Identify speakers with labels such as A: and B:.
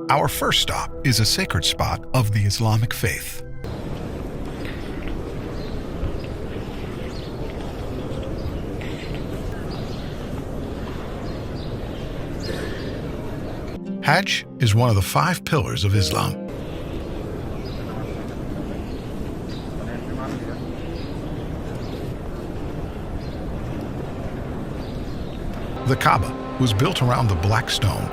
A: Our first stop is a sacred spot of the Islamic faith. Hajj is one of the 5 pillars of Islam. The Kaaba was built around the black stone.